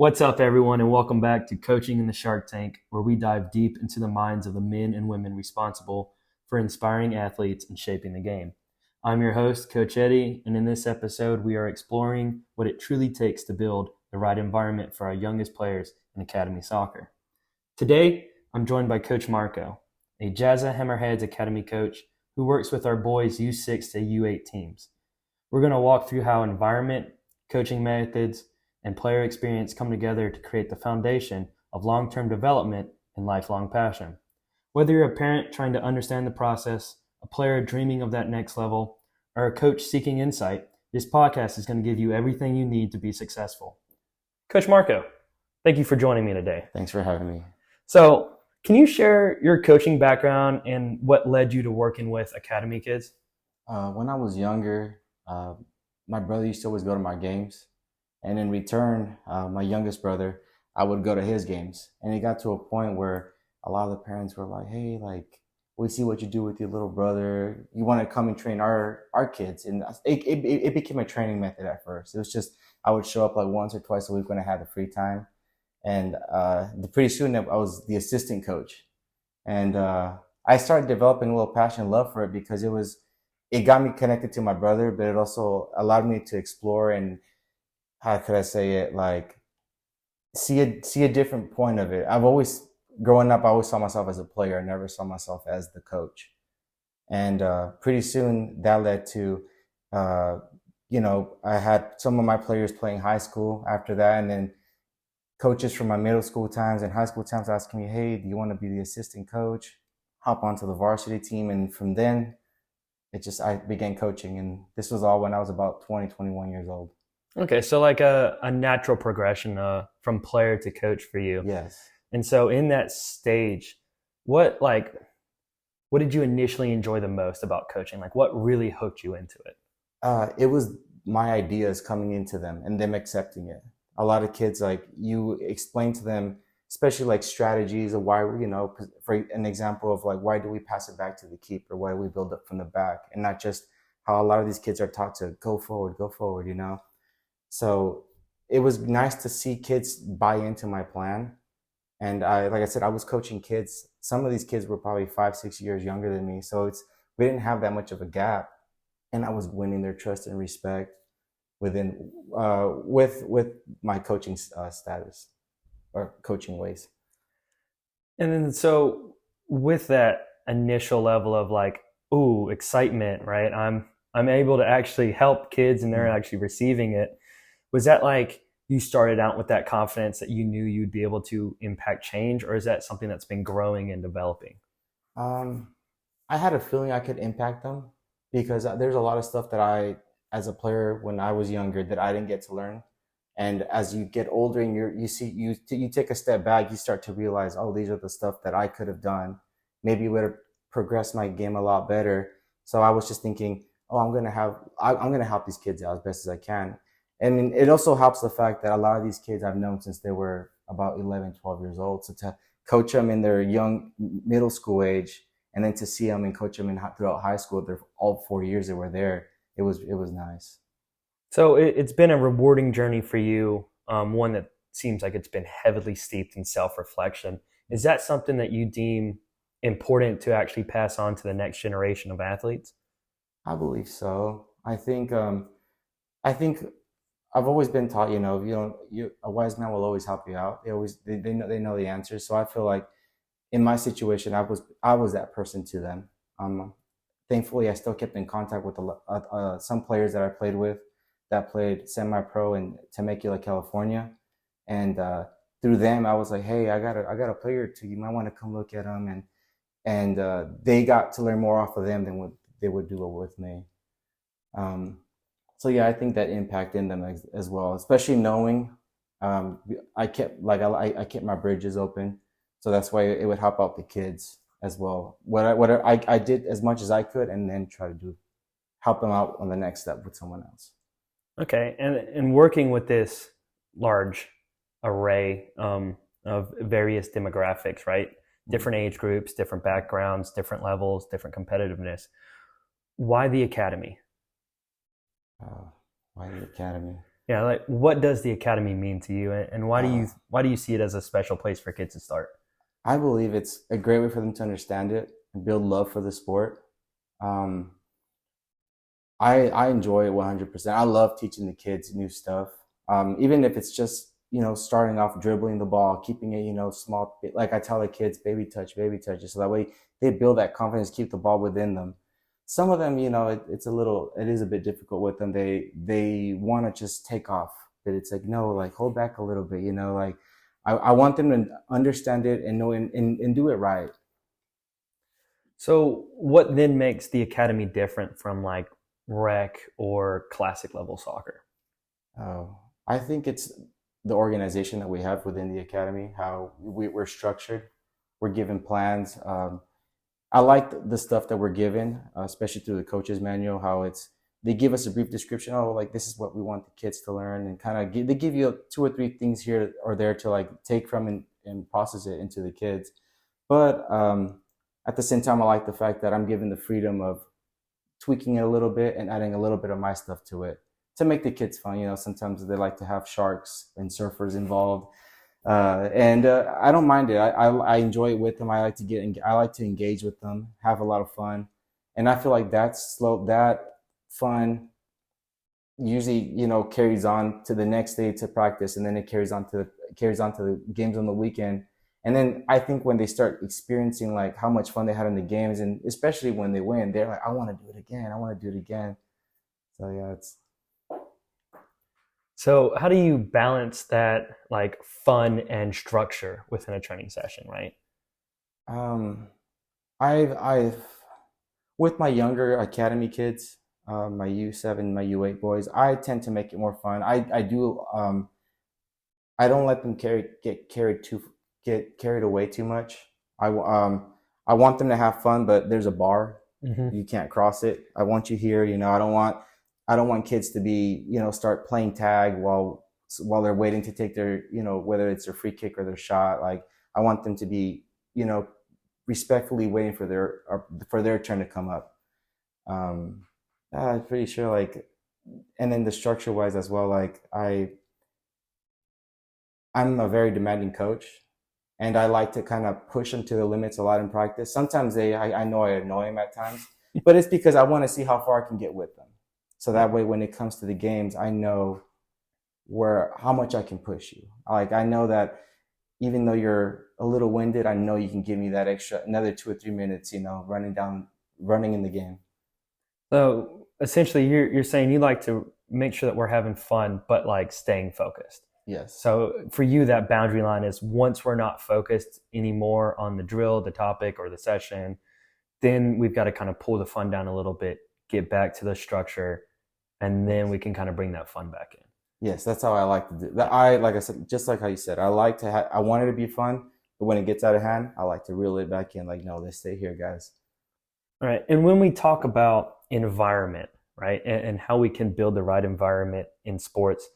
What's up, everyone, and welcome back to Coaching in the Shark Tank, where we dive deep into the minds of the men and women responsible for inspiring athletes and shaping the game. I'm your host, Coach Eddie, and in this episode, we are exploring what it truly takes to build the right environment for our youngest players in Academy soccer. Today, I'm joined by Coach Marco, a Jazza Hammerheads Academy coach who works with our boys U6 to U8 teams. We're going to walk through how environment, coaching methods, and player experience come together to create the foundation of long-term development and lifelong passion. Whether you're a parent trying to understand the process, a player dreaming of that next level, or a coach seeking insight, this podcast is going to give you everything you need to be successful. Coach Marco, thank you for joining me today. Thanks for having me. So, can you share your coaching background and what led you to working with Academy kids? When I was younger, my brother used to always go to my games. And in return, my youngest brother, I would go to his games. And it got to a point where a lot of the parents were like, hey, we see what you do with your little brother. You want to come and train our kids. And it became a training method at first. It was just, I would show up like once or twice a week when I had the free time. And pretty soon I was the assistant coach. And I started developing a little passion and love for it because it got me connected to my brother, but it also allowed me to explore and, how could I say it, see a different point of it. Growing up, I always saw myself as a player. I never saw myself as the coach. And pretty soon that led to, I had some of my players playing high school after that. And then coaches from my middle school times and high school times asking me, hey, do you want to be the assistant coach? Hop onto the varsity team. And from then, I began coaching. And this was all when I was about 20, 21 years old. Okay, so like a natural progression from player to coach for you. Yes. And so in that stage, what did you initially enjoy the most about coaching? Like what really hooked you into it? It was my ideas coming into them and them accepting it. A lot of kids, you explain to them, especially like strategies of why, for an example of why do we pass it back to the keeper? Why do we build up from the back? And not just how a lot of these kids are taught to go forward, So it was nice to see kids buy into my plan. And like I said, I was coaching kids. Some of these kids were probably 5-6 years younger than me. So we didn't have that much of a gap. And I was winning their trust and respect with my coaching status or coaching ways. And then so with that initial level of excitement, right? I'm able to actually help kids and they're actually receiving it. Was that you started out with that confidence that you knew you'd be able to impact change, or is that something that's been growing and developing? I had a feeling I could impact them because there's a lot of stuff that I, as a player when I was younger, that I didn't get to learn. And as you get older and you take a step back, you start to realize, oh, these are the stuff that I could have done. Maybe it would have progressed my game a lot better. So I was just thinking, oh, I'm going to help these kids out as best as I can. And it also helps the fact that a lot of these kids I've known since they were about 11, 12 years old. So to coach them in their young middle school age, and then to see them and coach them throughout high school, all 4 years they were there, it was nice. So it's been a rewarding journey for you, one that seems like it's been heavily steeped in self-reflection. Is that something that you deem important to actually pass on to the next generation of athletes? I believe so. I think I've always been taught, a wise man will always help you out. They know the answers. So I feel like in my situation, I was that person to them. Thankfully, I still kept in contact with some players that I played with that played semi-pro in Temecula, California, and through them, I was like, hey, I got a player to you might want to come look at them, and they got to learn more off of them than what they would do with me. So yeah, I think that impacted them as well, especially knowing I kept my bridges open, so that's why it would help out the kids as well. I did as much as I could, and then try to help them out on the next step with someone else. Okay, and working with this large array of various demographics, right? Different age groups, different backgrounds, different levels, different competitiveness. Why the academy? Why the academy? Yeah, like what does the academy mean to you, and Uh, why do you see it as a special place for kids to start? I believe it's a great way for them to understand it and build love for the sport. Um, I enjoy it 100%. I love teaching the kids new stuff. Even if it's just, starting off dribbling the ball, keeping it, small. Like I tell the kids, baby touch, so that way they build that confidence, keep the ball within them. Some of them, it is a bit difficult with them. They want to just take off, but it's like, no, like hold back a little bit, like I want them to understand it and know and do it right. So, what then makes the academy different from like rec or classic level soccer? Oh, I think it's the organization that we have within the academy, how we're structured. We're given plans. I like the stuff that we're given, especially through the coach's manual, how they give us a brief description. Oh, like this is what we want the kids to learn, and kind of they give you two or three things here or there to like take from and process it into the kids. But at the same time, I like the fact that I'm given the freedom of tweaking it a little bit and adding a little bit of my stuff to it to make the kids fun. Sometimes they like to have sharks and surfers involved, and I don't mind it. I enjoy it with them. I like to engage with them, have a lot of fun, and I feel like that fun usually carries on to the next day to practice, and then it carries on to the games on the weekend. And then I think when they start experiencing like how much fun they had in the games, and especially when they win, they're like, I want to do it again. I want to do it again. So yeah, it's So, how do you balance that like fun and structure within a training session, right? um, I've with my younger academy kids, my U7, my U8 boys, I tend to make it more fun. I do I don't let them get carried away too much. I want them to have fun, but there's a bar. Mm-hmm. You can't cross it. I want you here. I don't want kids to be start playing tag while they're waiting to take their whether it's their free kick or their shot. Like I want them to be you know respectfully waiting for their turn to come up. Um, I'm pretty sure like, and then the structure wise as well. Like I'm a very demanding coach, and I like to kind of push them to the limits a lot in practice. Sometimes I know I annoy them at times, but it's because I want to see how far I can get with them. So that way, when it comes to the games, I know how much I can push you. Like I know that even though you're a little winded, I know you can give me that extra another 2 or 3 minutes, running in the game. So, essentially, you're saying you like to make sure that we're having fun, but like staying focused. Yes. So for you, that boundary line is once we're not focused anymore on the drill, the topic, or the session, then we've got to kind of pull the fun down a little bit, get back to the structure, and then we can kind of bring that fun back in. Yes, that's how I like to do that. Like I said, just like how you said, I want it to be fun, but when it gets out of hand, I like to reel it back in. Like, no, let's stay here, guys. All right. And when we talk about environment, right, and how we can build the right environment in sports,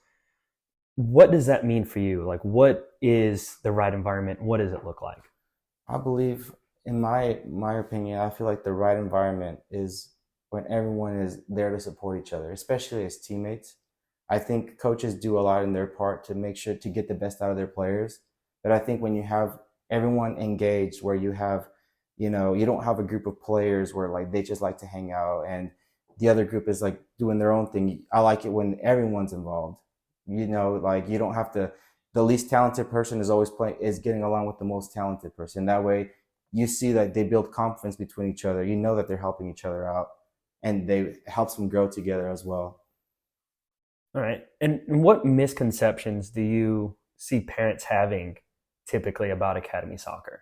what does that mean for you? Like, what is the right environment? What does it look like? I believe, in my opinion, I feel like the right environment is when everyone is there to support each other, especially as teammates. I think coaches do a lot in their part to make sure to get the best out of their players. But I think when you have everyone engaged, where you don't have a group of players where like they just like to hang out and the other group is like doing their own thing. I like it when everyone's involved. Like you don't have to. The least talented person is getting along with the most talented person. That way, you see that they build confidence between each other. You know that they're helping each other out, and they helps them grow together as well. All right. And what misconceptions do you see parents having typically about academy soccer?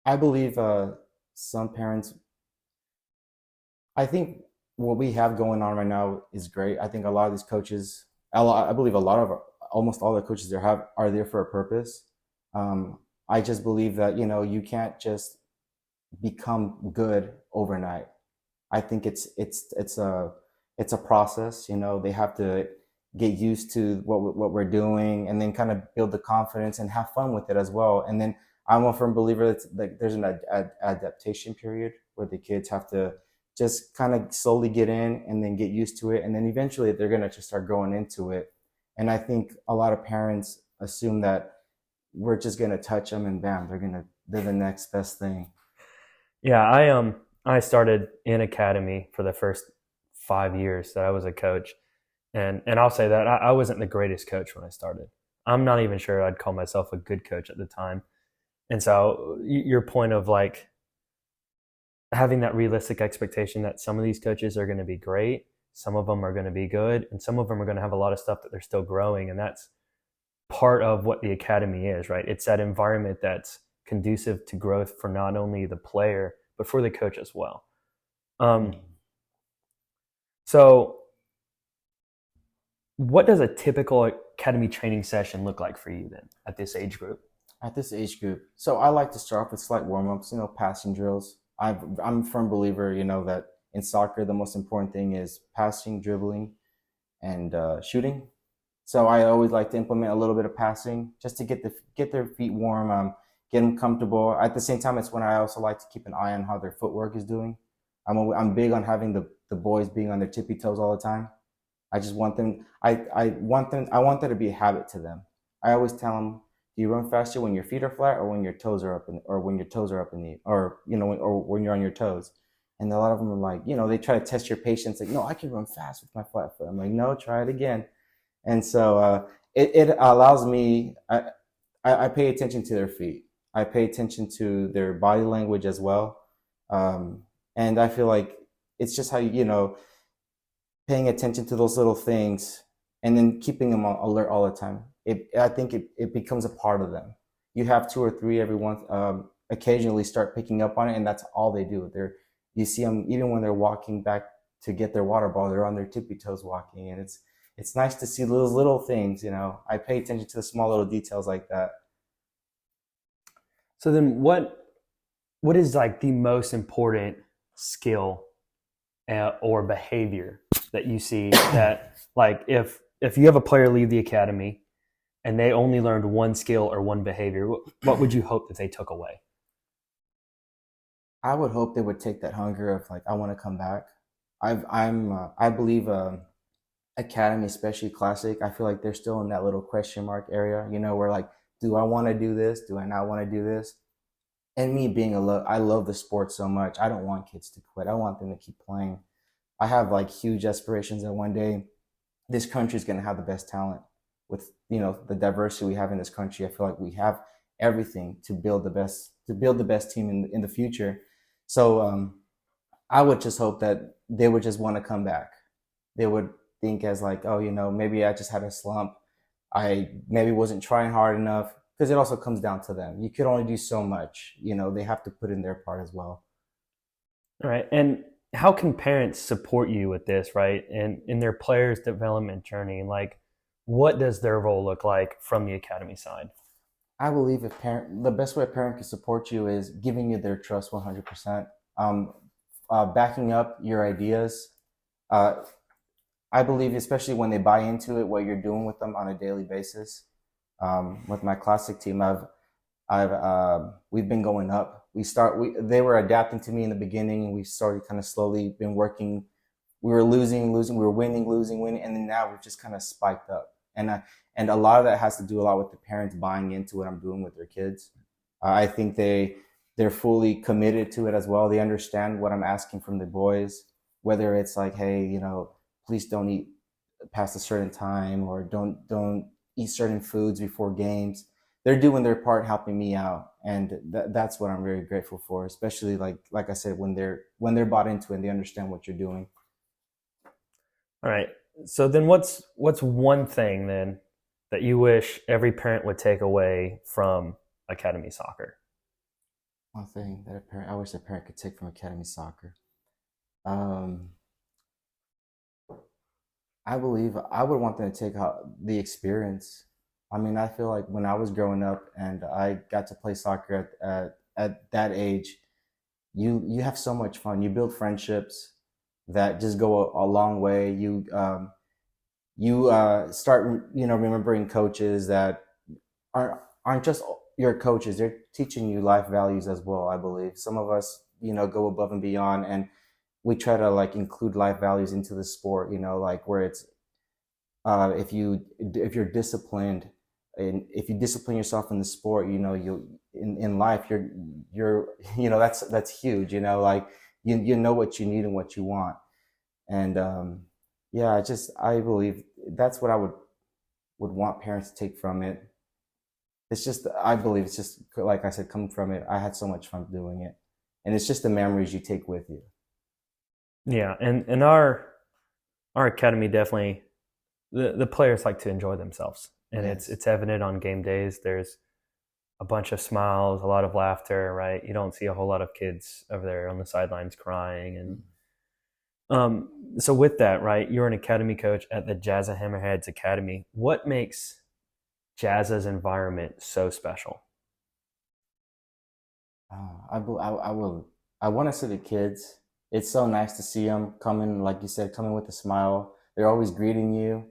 I believe some parents. I think what we have going on right now is great. I think a lot of these coaches, I believe a lot of almost all the coaches there are there for a purpose. I just believe that you can't just become good overnight. I think it's a process. They have to get used to what we're doing, and then kind of build the confidence and have fun with it as well. And then I'm a firm believer that like there's an adaptation period where the kids have to just kind of slowly get in and then get used to it. And then eventually they're going to just start growing into it. And I think a lot of parents assume that we're just going to touch them and bam, they're the next best thing. Yeah, I started in academy for the first 5 years that I was a coach, and I'll say that I wasn't the greatest coach when I started. I'm not even sure I'd call myself a good coach at the time. And so your point of like having that realistic expectation that some of these coaches are going to be great, some of them are going to be good, and some of them are going to have a lot of stuff that they're still growing, and that's part of what the academy is, right? It's that environment that's conducive to growth for not only the player but for the coach as well. So what does a typical academy training session look like for you then at this age group? At this age group, so I like to start off with slight warm-ups, passing drills. I'm a firm believer, that in soccer, the most important thing is passing, dribbling, and shooting. So I always like to implement a little bit of passing just to get their feet warm, get them comfortable. At the same time, it's when I also like to keep an eye on how their footwork is doing. I'm big on having the boys being on their tippy toes all the time. I just want them. I want that to be a habit to them. I always tell them, do you run faster when your feet are flat or when your toes are up or when your toes are up in the or or when you're on your toes? And a lot of them are like, they try to test your patience. Like, no, I can run fast with my flat foot. I'm like, no, try it again. And so it allows me. I pay attention to their feet. I pay attention to their body language as well. And I feel like it's just how paying attention to those little things and then keeping them alert all the time. I think it becomes a part of them. You have two or three every once occasionally start picking up on it, and that's all they do. You see them even when they're walking back to get their water bottle, they're on their tippy toes walking, and it's nice to see those little things. I pay attention to the small little details like that. So then what is like the most important skill or behavior that you see that like if you have a player leave the academy and they only learned one skill or one behavior, what would you hope that they took away? I would hope they would take that hunger of like, I want to come back. I believe academy, especially classic, I feel like they're still in that little question mark area, where like, do I want to do this? Do I not want to do this? And me being I love the sport so much. I don't want kids to quit. I want them to keep playing. I have like huge aspirations that one day this country is going to have the best talent with, the diversity we have in this country. I feel like we have everything to build the best team in the future. So, I would just hope that they would just want to come back. They would think as like, oh, maybe I just had a slump. I maybe wasn't trying hard enough, because it also comes down to them. You could only do so much. They have to put in their part as well. All right. And how can parents support you with this, right? And in their players' development journey, like what does their role look like from the academy side? I believe the best way a parent can support you is giving you their trust 100%, backing up your ideas. I believe, especially when they buy into it, what you're doing with them on a daily basis. With my classic team, we've been going up. They were adapting to me in the beginning, and we started kind of slowly been working. We were losing, we were winning, losing, and then now we've just kind of spiked up. And a lot of that has to do a lot with the parents buying into what I'm doing with their kids. I think they're fully committed to it as well. They understand what I'm asking from the boys, whether it's like, hey, please don't eat past a certain time, or don't eat certain foods before games. They're doing their part, helping me out, and that's what I'm very grateful for. Especially like I said, when they're bought into it and they understand what you're doing. All right. So then, what's one thing then that you wish every parent would take away from academy soccer? One thing that I wish a parent could take from academy soccer. I believe I would want them to take out the experience. I mean, I feel like when I was growing up and I got to play soccer at that age, you have so much fun. You build friendships that just go a long way. You start remembering coaches that aren't just your coaches. They're teaching you life values as well. I believe some of us go above and beyond, and we try to like include life values into the sport, like where it's if you're disciplined, and if you discipline yourself in the sport, you in life you're that's huge, like you know what you need and what you want. And yeah, I believe that's what I would want parents to take from it. It's just, I believe it's just, like I said, coming from it, I had so much fun doing it. And it's just the memories you take with you. Yeah, and our academy definitely, the players like to enjoy themselves, and Yes. it's evident on game days. There's a bunch of smiles, a lot of laughter, right? You don't see a whole lot of kids over there on the sidelines crying. And so with that, right, you're an academy coach at the Jazza Hammerheads Academy. What makes Jazza's environment so special? I want to see the kids. It's so nice to see them coming, like you said, coming with a smile. They're always greeting you.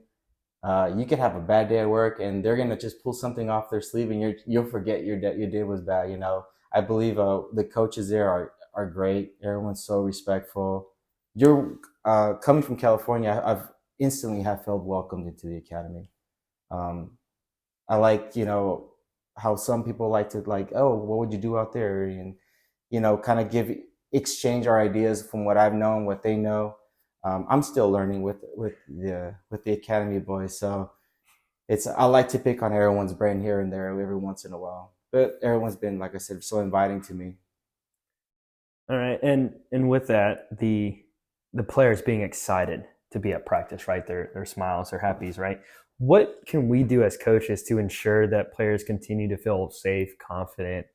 You could have a bad day at work, and they're gonna just pull something off their sleeve, and you'll forget your day was bad. I believe the coaches there are great. Everyone's so respectful. You're coming from California. I've instantly have felt welcomed into the academy. Um, I like, how some people like to like, oh, what would you do out there? And, kind of exchange our ideas from what I've known, what they know. I'm still learning with the Academy boys. So I like to pick on everyone's brain here and there every once in a while. But everyone's been, like I said, so inviting to me. All right, and with that, the players being excited to be at practice, right? Their smiles, their happies, right? What can we do as coaches to ensure that players continue to feel safe, confident,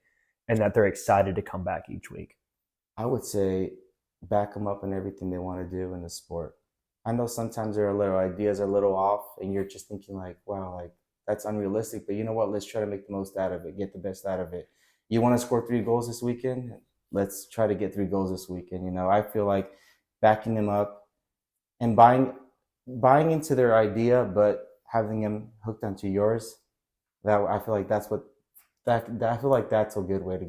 and that they're excited to come back each week? I would say back them up in everything they want to do in the sport. I know sometimes their little ideas are a little off, and you're just thinking like, wow, like that's unrealistic. But you know what? Let's try to make the most out of it, get the best out of it. You want to score 3 goals this weekend? Let's try to get 3 goals this weekend. I feel like backing them up and buying into their idea, but having them hooked onto yours. That I feel like that's what that I feel like that's a good way to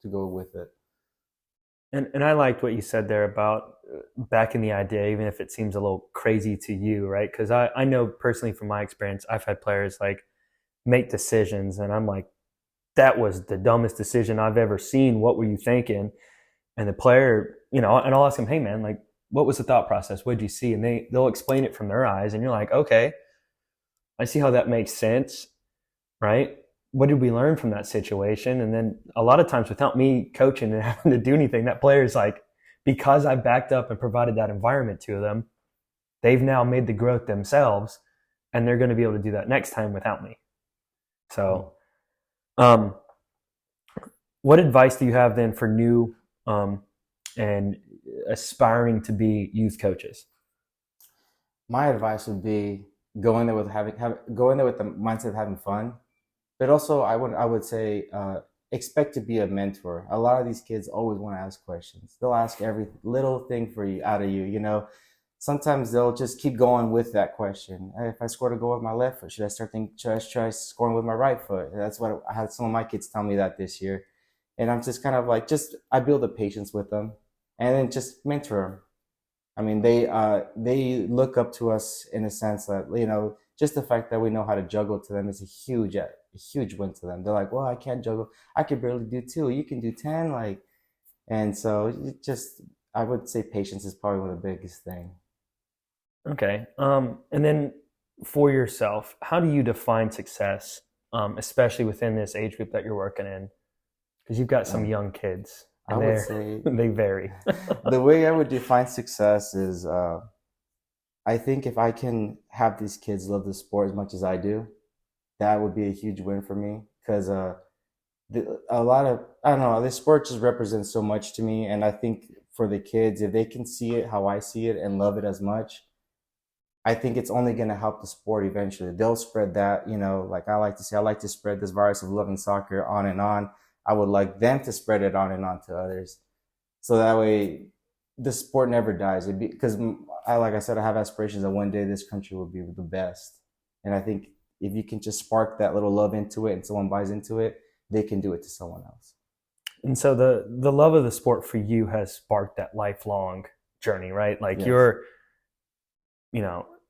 go with it. And I liked what you said there about backing the idea, even if it seems a little crazy to you, right? Because I know personally from my experience, I've had players like make decisions, and I'm like, that was the dumbest decision I've ever seen. What were you thinking? And the player, and I'll ask them, hey man, like, what was the thought process? What did you see? And they'll explain it from their eyes, and you're like, okay, I see how that makes sense, right? What did we learn from that situation? And then a lot of times without me coaching and having to do anything, that player's like, because I backed up and provided that environment to them, they've now made the growth themselves, and they're going to be able to do that next time without me. So, um, what advice do you have then for new and aspiring to be youth coaches? My advice would be go in there with go in there with the mindset of having fun, but also I would say expect to be a mentor. A lot of these kids always want to ask questions. They'll ask every little thing for you out of you. Sometimes they'll just keep going with that question. Hey, if I scored a goal with my left foot, should I try scoring with my right foot? That's what I had some of my kids tell me that this year, and I'm just kind of like I build a patience with them, and then just mentor them. I mean, they look up to us in a sense that just the fact that we know how to juggle to them is a huge win to them. They're like, well, I can't juggle. I could barely do two. You can do 10, like, and so I would say patience is probably one of the biggest thing. Okay. And then for yourself, how do you define success, especially within this age group that you're working in? Because you've got some Um, young kids, I and would say they vary. the way I would define success is I think if I can have these kids love the sport as much as I do, that would be a huge win for me because a lot of I don't know this sport just represents so much to me, and I think for the kids, if they can see it how I see it and love it as much, I think it's only going to help the sport eventually. They'll spread that, like I like to say, I like to spread this virus of loving soccer on and on. I would like them to spread it on and on to others. So that way the sport never dies. Because like I said, I have aspirations that one day this country will be the best. And I think if you can just spark that little love into it and someone buys into it, they can do it to someone else. And so the love of the sport for you has sparked that lifelong journey, right? Like Yes. you're,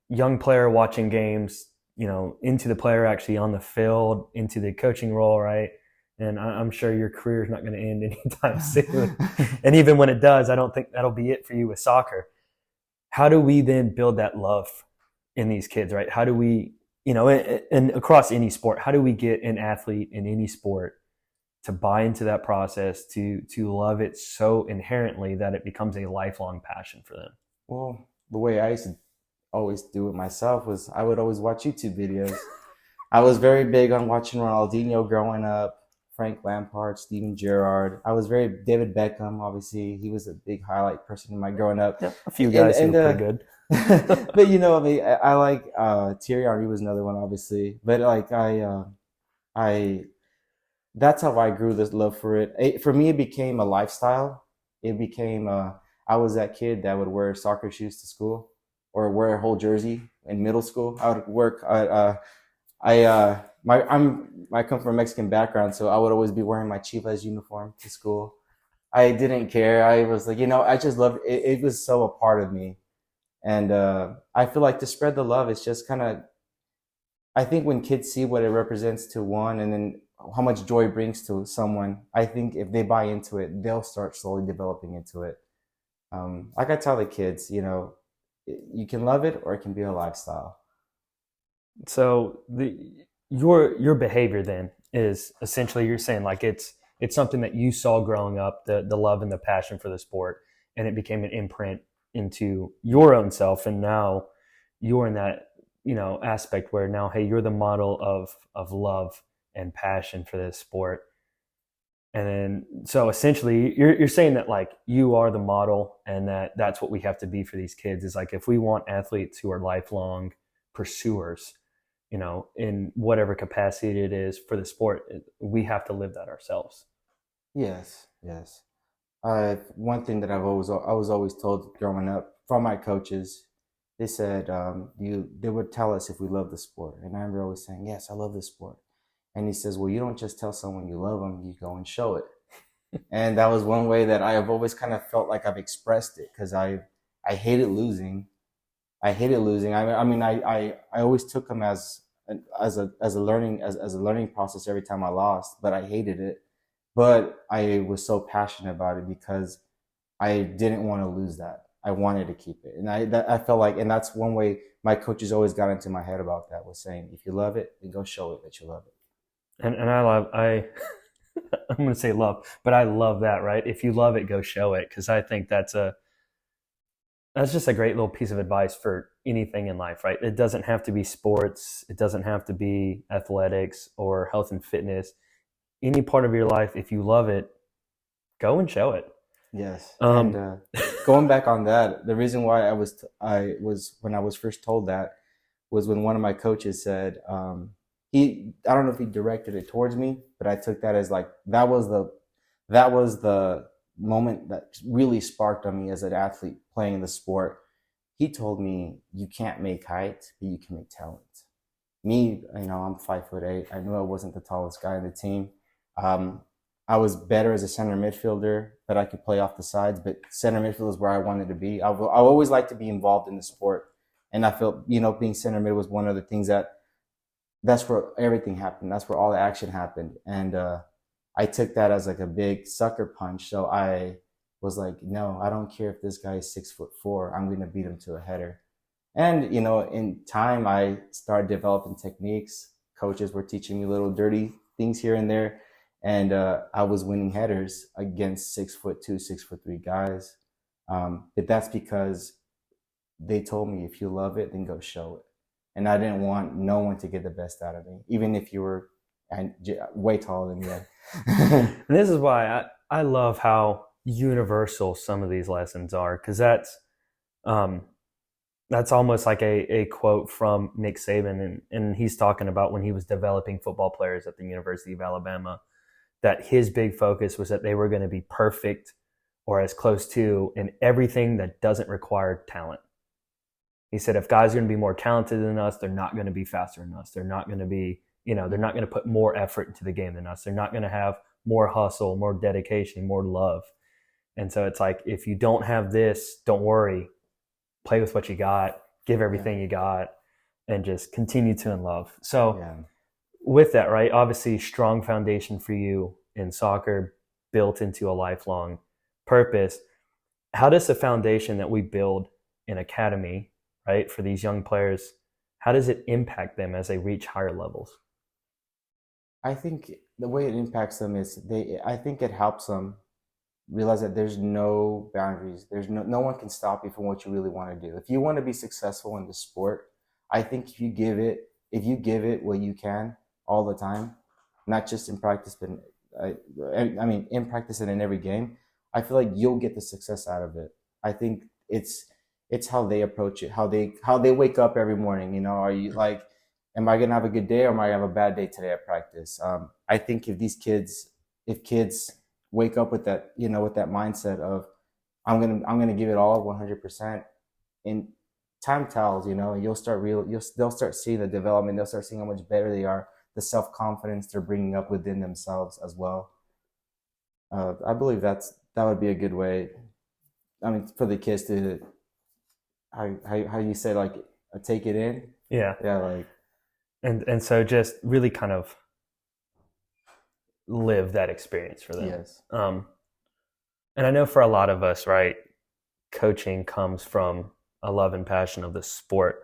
young player watching games, into the player actually on the field, into the coaching role, right? And I'm sure your career is not going to end anytime soon. And even when it does, I don't think that'll be it for you with soccer. How do we then build that love in these kids, right? How do we, and across any sport, how do we get an athlete in any sport to buy into that process, to love it so inherently that it becomes a lifelong passion for them? Well, the way I used to always do it myself was I would always watch YouTube videos. I was very big on watching Ronaldinho growing up, Frank Lampard, Steven Gerrard. I was very David Beckham. Obviously, he was a big highlight person in my growing up. Yeah, a few guys who were pretty good. But I mean, I like Thierry Henry was another one, obviously. But like I that's how I grew this love for it. For me, it became a lifestyle. It became I was that kid that would wear soccer shoes to school or wear a whole jersey in middle school. I would work. I come from a Mexican background, so I would always be wearing my Chivas uniform to school. I didn't care. I was like, I just loved it. It was so a part of me, and I feel like to spread the love, it's just kind of. I think when kids see what it represents to one, and then how much joy it brings to someone, I think if they buy into it, they'll start slowly developing into it. Like I tell the kids, you can love it or it can be a lifestyle. So your behavior then is essentially, you're saying like it's something that you saw growing up, the love and the passion for the sport, and it became an imprint into your own self, and now you're in that aspect where now, hey, you're the model of love and passion for this sport. And then, so essentially, you're saying that like you are the model, and that's what we have to be for these kids. Is like if we want athletes who are lifelong pursuers, in whatever capacity it is for the sport, we have to live that ourselves. Yes, yes. One thing that I was always told growing up from my coaches, they said they would tell us if we love the sport, and I remember always saying, "Yes, I love this sport." And he says, "Well, you don't just tell someone you love them; you go and show it." And that was one way that I have always kind of felt like I've expressed it because I hated losing. I hated losing. I mean, I always took them as a learning process every time I lost, but I hated it. But I was so passionate about it because I didn't want to lose that. I wanted to keep it, and I felt like, and that's one way my coaches always got into my head about that, was saying, if you love it, then go show it that you love it. And I'm going to say love, but I love that, right? If you love it, go show it, because I think that's just a great little piece of advice for anything in life, right? It doesn't have to be sports. It doesn't have to be athletics or health and fitness. Any part of your life, if you love it, go and show it. Yes. And going back on that, the reason why when I was first told that was when one of my coaches said, I don't know if he directed it towards me, but I took that as like, that was the moment that really sparked on me as an athlete playing the sport. He told me, you can't make height, but you can make talent. Me, I'm 5'8". I knew I wasn't the tallest guy on the team. I was better as a center midfielder, but I could play off the sides. But center midfield is where I wanted to be. I always liked to be involved in the sport, and I felt being center mid was one of the things that's where everything happened. That's where all the action happened, and I took that as like a big sucker punch. So I was like, no, I don't care if this guy is 6'4". I'm going to beat him to a header. And in time, I started developing techniques. Coaches were teaching me little dirty things here and there. And I was winning headers against 6'2", 6'3" guys. But that's because they told me, if you love it, then go show it. And I didn't want no one to get the best out of me, even if you were way taller than me. And this is why I love how universal some of these lessons are, because that's almost like a quote from Nick Saban, and he's talking about when he was developing football players at the University of Alabama, that his big focus was that they were going to be perfect or as close to in everything that doesn't require talent. He said, if guys are going to be more talented than us, they're not going to be faster than us. They're not going to be, they're not going to put more effort into the game than us. They're not going to have more hustle, more dedication, more love. And so it's like, if you don't have this, don't worry, play with what you got, give Yeah. everything you got, and just continue to in love. So Yeah. with that, right, obviously strong foundation for you in soccer, built into a lifelong purpose. How does the foundation that we build in academy, right, for these young players, how does it impact them as they reach higher levels? I think the way it impacts them is I think it helps them realize that there's no boundaries. There's no one can stop you from what you really want to do. If you want to be successful in the sport, I think if you give it what you can all the time, not just in practice, but I, I mean in practice and in every game, I feel like you'll get the success out of it. I think it's how they approach it, how they wake up every morning. You know, are you like, am I gonna have a good day or am I gonna have a bad day today at practice? I think if kids wake up with that, you know, with that mindset of I'm gonna give it all 100%. And time tells, you know, they'll start seeing the development. They'll start seeing how much better they are, the self confidence they're bringing up within themselves as well. I believe that would be a good way. I mean, for the kids to how you say like take it in. Yeah. Yeah, like And so just really kind of live that experience for them. yes, And I know for a lot of us, right, coaching comes from a love and passion of the sport.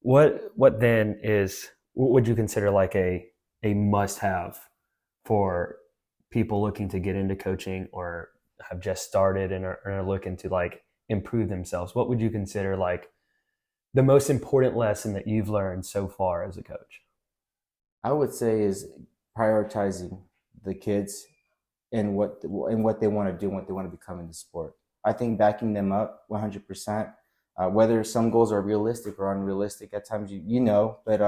What then is, what would you consider like a must have for people looking to get into coaching or have just started and are looking to like improve themselves? What would you consider like the most important lesson that you've learned so far as a coach? I would say is prioritizing the kids and what they want to do and what they want to become in the sport. I think backing them up 100%. Whether some goals are realistic or unrealistic at times, you know, but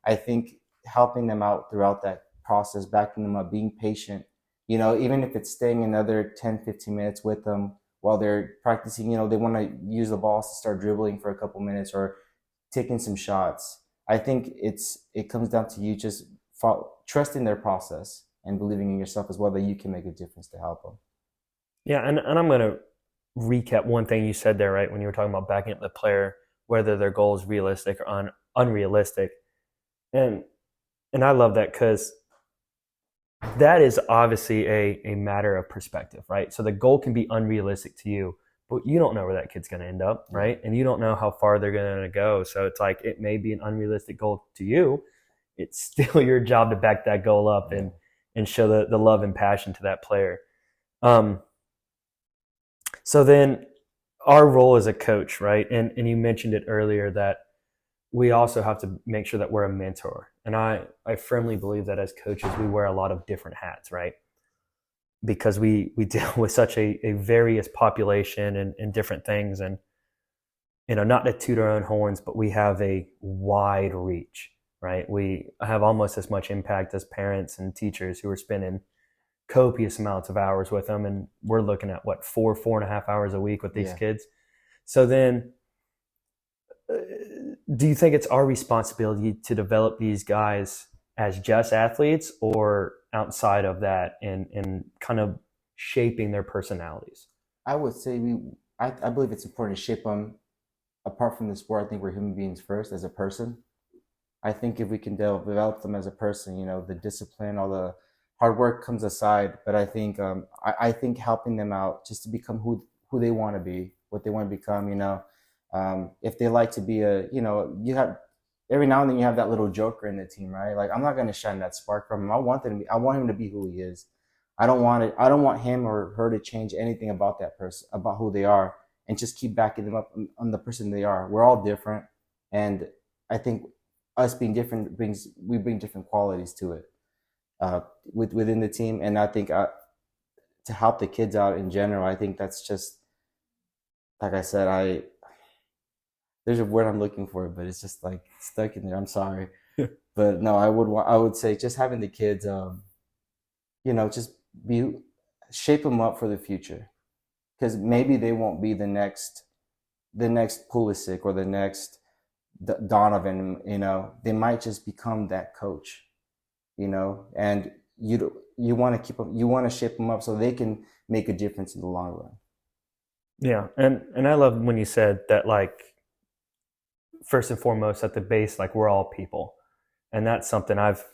I think helping them out throughout that process, backing them up, being patient, you know, even if it's staying another 10, 15 minutes with them while they're practicing, you know, they want to use the balls to start dribbling for a couple minutes or taking some shots. I think it comes down to you just trusting their process and believing in yourself as well that you can make a difference to help them. Yeah, and I'm going to recap one thing you said there, right? When you were talking about backing up the player, whether their goal is realistic or unrealistic. And I love that because that is obviously a matter of perspective, right? So the goal can be unrealistic to you, but you don't know where that kid's going to end up, right? And you don't know how far they're going to go. So it's like it may be an unrealistic goal to you. It's still your job to back that goal up and show the love and passion to that player. So then our role as a coach, right? And you mentioned it earlier that we also have to make sure that we're a mentor. And I firmly believe that as coaches, we wear a lot of different hats, right? Because we deal with such a various population and different things. And, you know, not to toot our own horns, but we have a wide reach, right? We have almost as much impact as parents and teachers who are spending copious amounts of hours with them. And we're looking at what, 4.5 hours a week with these kids. So then do you think it's our responsibility to develop these guys as just athletes or outside of that and kind of shaping their personalities? I would say I believe it's important to shape them apart from the sport. I think we're human beings first as a person. I think if we can develop them as a person, you know, the discipline, all the hard work comes aside. But I think I think helping them out just to become who they want to be, what they want to become, you know. If they like to be you know, you have every now and then you have that little joker in the team, right? Like I'm not going to shine that spark from him. I want him to be who he is. I don't want him or her to change anything about that person, about who they are, and just keep backing them up on the person they are. We're all different, and I think us being different we bring different qualities to it within the team. And I think to help the kids out in general, I think that's just like I said. There's a word I'm looking for, but it's just like stuck in there. I'm sorry, but no, I would say just having the kids, you know, just shape them up for the future, because maybe they won't be the next Pulisic or the next Donovan. You know, they might just become that coach. You know, and you want to shape them up so they can make a difference in the long run. Yeah, and I love when you said that, like, first and foremost at the base, like, we're all people, and that's something I've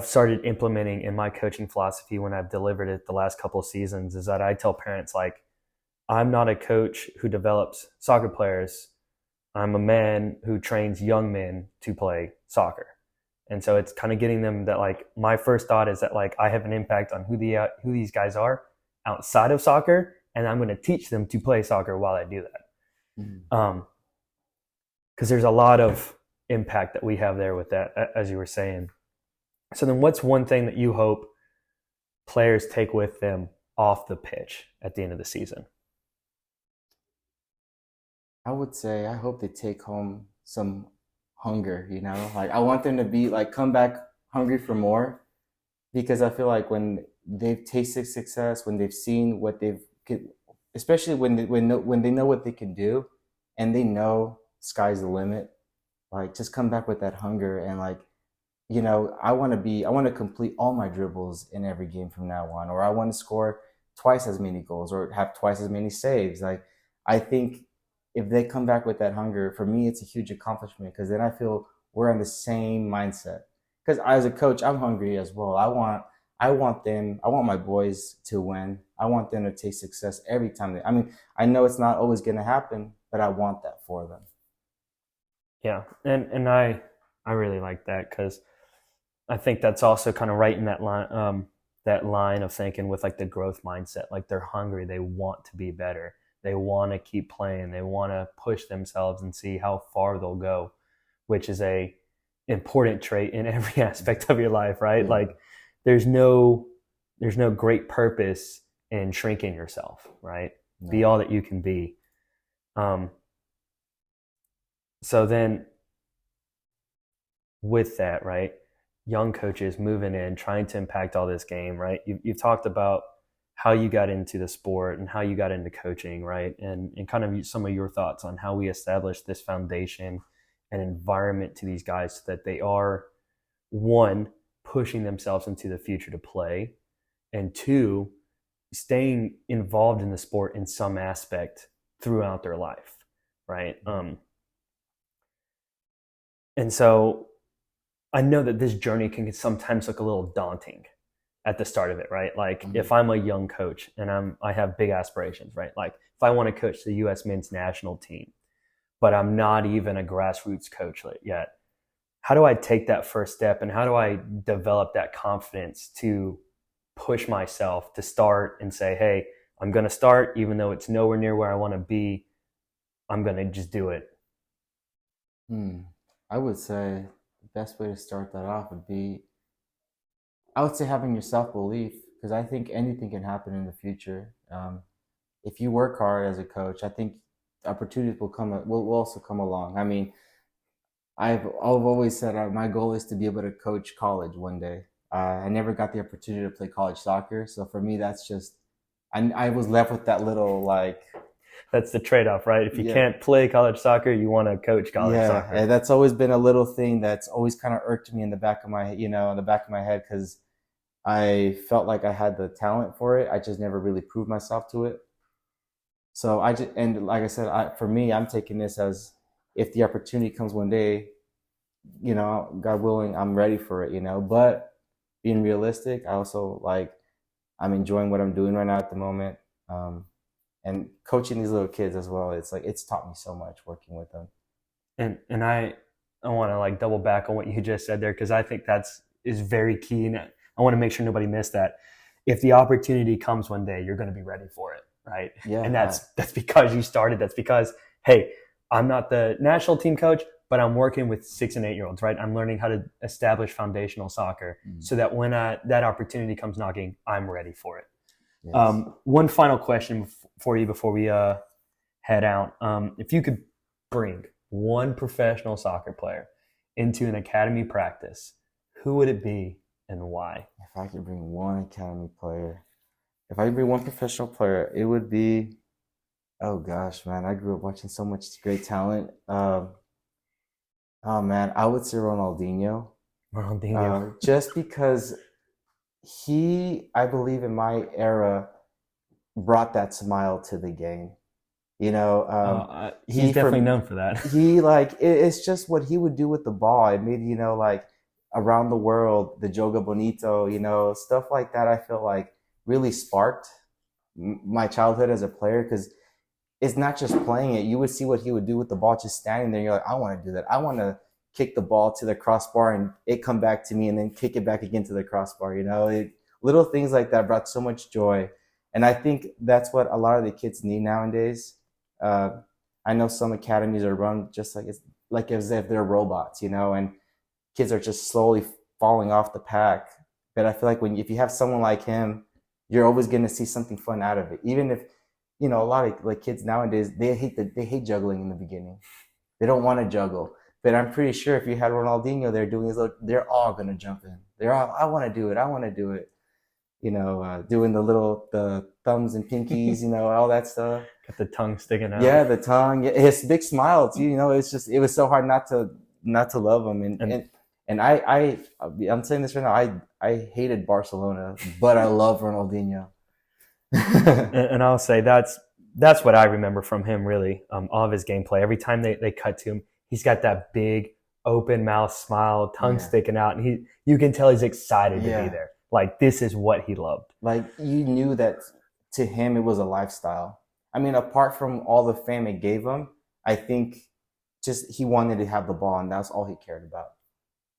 started implementing in my coaching philosophy when I've delivered it the last couple of seasons. Is that I tell parents, like, I'm not a coach who develops soccer players. I'm a man who trains young men to play soccer. And so it's kind of getting them that, like, my first thought is that, like, I have an impact on who these guys are outside of soccer, and I'm going to teach them to play soccer while I do Mm. that. Because there's a lot of impact that we have there with that, as you were saying. So then, what's one thing that you hope players take with them off the pitch at the end of the season? I would say I hope they take home some hunger, Like I want them to be like come back hungry for more because I feel like when they've tasted success, when they've seen what especially when they know what they can do and they know sky's the limit, like just come back with that hunger and like I want to complete all my dribbles in every game from now on, or I want to score twice as many goals or have twice as many saves. Like, I think if they come back with that hunger, for me, it's a huge accomplishment because then I feel we're on the same mindset. Because as a coach, I'm hungry as well. I want my boys to win. I want them to taste success every time. I mean, I know it's not always going to happen, but I want that for them. Yeah, and I really like that because I think that's also kind of right in that line of thinking with, like, the growth mindset. Like, they're hungry, they want to be better, they want to keep playing, they want to push themselves and see how far they'll go, which is a important trait in every aspect of your life, right? Yeah. Like, there's no there's no great purpose in shrinking yourself, right? Be No. all that you can be. Um, so then with that, right? Young coaches moving in, trying to impact all this game, right? You've talked about how you got into the sport and how you got into coaching, right? And kind of some of your thoughts on how we established this foundation and environment to these guys so that they are, one, pushing themselves into the future to play, and two, staying involved in the sport in some aspect throughout their life, right? And so I know that this journey can sometimes look a little daunting at the start of it, right? Like, Mhm. if I'm a young coach and I have big aspirations, right? Like, if I want to coach the U.S. men's national team, but I'm not even a grassroots coach yet, how do I take that first step and how do I develop that confidence to push myself to start and say, hey, I'm going to start even though it's nowhere near where I want to be. I'm going to just do it. Hmm. I would say the best way to start that off would be, I would say having your self belief, because I think anything can happen in the future. If you work hard as a coach, I think opportunities will also come along. I mean, I've always said my goal is to be able to coach college one day. I never got the opportunity to play college soccer, so for me, that's just I was left with that little like That's the trade off, right? If you yeah. can't play college soccer, you want to coach college Yeah, soccer. and that's always been a little thing that's always kind of irked me in the back of in the back of my head because I felt like I had the talent for it. I just never really proved myself to it. So and like I said, for me, I'm taking this as if the opportunity comes one day, God willing, I'm ready for it. But being realistic, I also I'm enjoying what I'm doing right now at the moment, and coaching these little kids as well. It's like it's taught me so much working with them. And I want to, like, double back on what you just said there because I think that's is very key, and I want to make sure nobody missed that. If the opportunity comes one day, you're going to be ready for it, right? And Yeah, that's because you started. That's because, hey, I'm not the national team coach, but I'm working with 6 and 8 year olds, right? I'm learning how to establish foundational soccer so that when that opportunity comes knocking, I'm ready for it. yes. One final question for you before we head out. If you could bring one professional soccer player into an academy practice, who would it be and why? If I could bring one academy player, if I could bring one professional player, it would be. Oh gosh, man! I grew up watching so much great talent. Oh man, I would say Ronaldinho. Ronaldinho. Just because I believe in my era, brought that smile to the game. You know, He's definitely known for that. he like it's just what he would do with the ball. It made, like around the world, the Joga Bonito, stuff like that. I feel like really sparked my childhood as a player, because it's not just playing it. You would see what he would do with the ball, just standing there. You're like, I want to do that. I want to kick the ball to the crossbar and it come back to me, and then kick it back again to the crossbar. Little things like that brought so much joy, and I think that's what a lot of the kids need nowadays. Uh, I know some academies are run just like as if they're robots, and kids are just slowly falling off the pack. But I feel like if you have someone like him, you're always going to see something fun out of it. Even if, a lot of like kids nowadays, they hate juggling in the beginning. They don't want to juggle. But I'm pretty sure if you had Ronaldinho there doing his they're all going to jump in. They're all, I want to do it. I want to do it. Doing the thumbs and pinkies, all that stuff. Got the tongue sticking out. Yeah, the tongue. His big smile too. It was so hard not to love him. And I'm saying this right now. I hated Barcelona, but I love Ronaldinho. And I'll say that's what I remember from him. Really, all of his gameplay. Every time they cut to him, he's got that big open mouth smile, tongue sticking out, and you can tell he's excited to be there. Like, this is what he loved. Like, you knew that to him it was a lifestyle. I mean, apart from all the fame it gave him, I think just he wanted to have the ball, and that's all he cared about.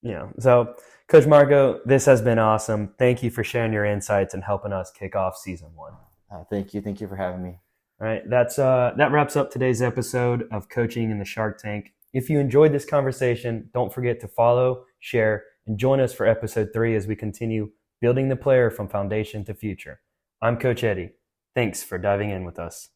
Yeah. So, Coach Marco, this has been awesome. Thank you for sharing your insights and helping us kick off season 1. Thank you. Thank you for having me. All right. That wraps up today's episode of Coaching in the Shark Tank. If you enjoyed this conversation, don't forget to follow, share, and join us for episode 3 as we continue building the player from foundation to future. I'm Coach Eddie. Thanks for diving in with us.